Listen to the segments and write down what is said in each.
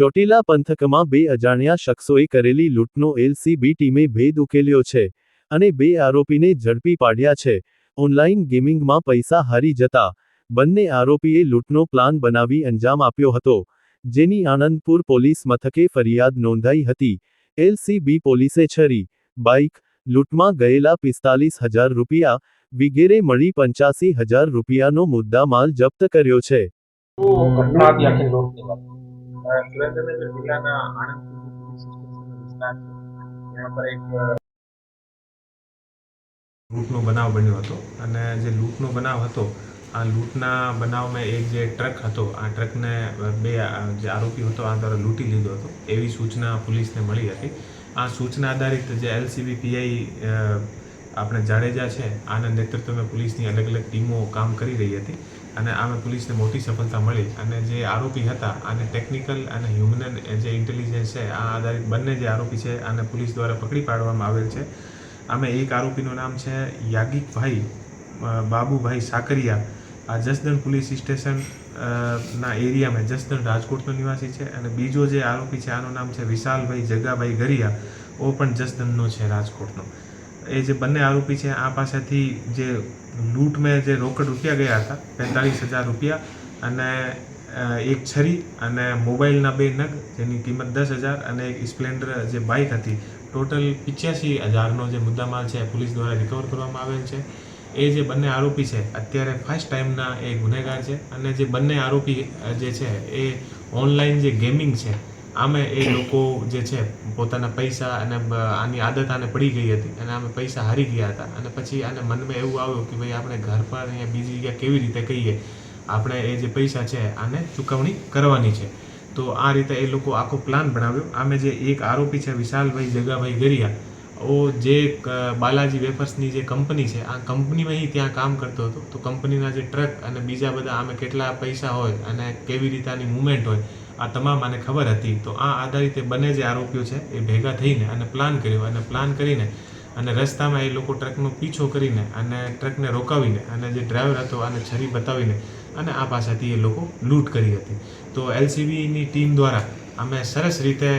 ચોટીલા પંથકમાં બે અજાણ્યા શખ્સોએ કરેલી લૂંટનો એલસીબી ટીમે ભેદ ઉકેલ્યો છે અને બે આરોપીને ઝડપી પાડ્યા છે। ઓનલાઈન ગેમિંગમાં પૈસા હારી જતા બંને આરોપીએ લૂંટનો પ્લાન બનાવી અંજામ આપ્યો હતો, જેની આનંદપુર પોલીસ મથકે ફરિયાદ નોંધાઈ હતી। એલસીબી પોલીસે છરી, બાઇક, લૂંટમાં ગયેલા 45,000 રૂપિયા વગેરે મળી 85,000 રૂપિયાનો મુદ્દામાલ જપ્ત કર્યો છે। ઘટના હતી આખી લૂંટની વાત સુરેન્દ્રનગર જિલ્લાના આણંદપુર પોલીસ સ્ટેશનનો વિસ્તાર છે, ત્યાં પર એક લૂંટનો બનાવ બન્યો હતો અને જે લૂંટનો બનાવ હતો આ લૂંટના બનાવમાં એક જે ટ્રક હતો, આ ટ્રકને બે જે આરોપી હતો આ દ્વારા લૂંટી લીધો હતો એવી સૂચના પોલીસને મળી હતી। આ સૂચના આધારિત જે એલસીબી પીઆઈ આપણે જાડેજા છે, આના નેતૃત્વમાં પોલીસની અલગ અલગ ટીમો કામ કરી રહી હતી અને આમાં પોલીસને મોટી સફળતા મળી અને જે આરોપી હતા આને ટેકનિકલ અને હ્યુમન જે ઇન્ટેલિજન્સ છે આ આધારિત બંને જે આરોપી છે આને પોલીસ દ્વારા પકડી પાડવામાં આવેલ છે। આમાં એક આરોપીનું નામ છે યાગિકભાઈ બાબુભાઈ સાકરિયા, આ જસદણ પોલીસ સ્ટેશન ના એરિયામાં જસદણ રાજકોટનો નિવાસી છે અને બીજો જે આરોપી છે આનું નામ છે વિશાલભાઈ જગાભાઈ ગરિયા, ઓ પણ જસદણનો છે રાજકોટનો। એ જે બંને આરોપી છે આ પાસેથી જે લૂંટમાં જે રોકડ રૂપિયા ગયા હતા 45,000 રૂપિયા અને એક છરી અને મોબાઈલના 2 નગ જેની કિંમત 10,000 અને એક સ્પ્લેન્ડર જે બાઇક હતી, ટોટલ 85,000નો જે મુદ્દામાલ છે પોલીસ દ્વારા રિકવર કરવામાં આવેલ છે। એ જે બંને આરોપી છે અત્યારે ફર્સ્ટ ટાઈમના એ ગુનેગાર છે અને જે બંને આરોપી જે છે એ ઓનલાઈન જે ગેમિંગ છે આમે એ લોકો જે છે પોતાના પૈસા અને આની આદત આને પડી ગઈ હતી અને આમે પૈસા હારી ગયા હતા અને પછી આને મનમાં એવું આવ્યું કે ભાઈ આપણે ઘર પર અહીંયા બીજી જગ્યા કેવી રીતે કહીએ, આપણે એ જે પૈસા છે આને ચૂકવણી કરવાની છે। તો આ રીતે એ લોકો આખો પ્લાન બનાવ્યો। આમે જે એક આરોપી છે વિશાલભાઈ જગાભાઈ ગરિયા, ઓ જે બાલાજી વેફર્સની જે કંપની છે આ કંપનીમાં ત્યાં કામ કરતો હતો, તો કંપનીના જે ટ્રક અને બીજા બધા આમે કેટલા પૈસા હોય અને કેવી રીતે આની મૂવમેન્ટ હોય આ તમામ આને ખબર હતી। તો આ આધારિત બંને જે આરોપીઓ છે એ ભેગા થઈને અને પ્લાન કર્યો અને પ્લાન કરીને અને રસ્તામાં એ લોકો ટ્રકનો પીછો કરીને અને ટ્રકને રોકાવીને અને જે ડ્રાઈવર હતો આને છરી બતાવીને અને આ પાસેથી એ લોકો લૂંટ કરી હતી। તો એલસીબીની ટીમ દ્વારા અમે સરસ રીતે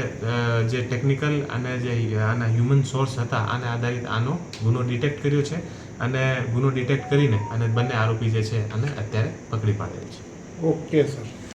જે ટેકનિકલ અને જે આના હ્યુમન સોર્સ હતા આને આધારિત આનો ગુનો ડિટેક્ટ કર્યો છે અને ગુનો ડિટેક્ટ કરીને અને બંને આરોપી જે છે આને અત્યારે પકડી પાડેલ છે। Okay sir.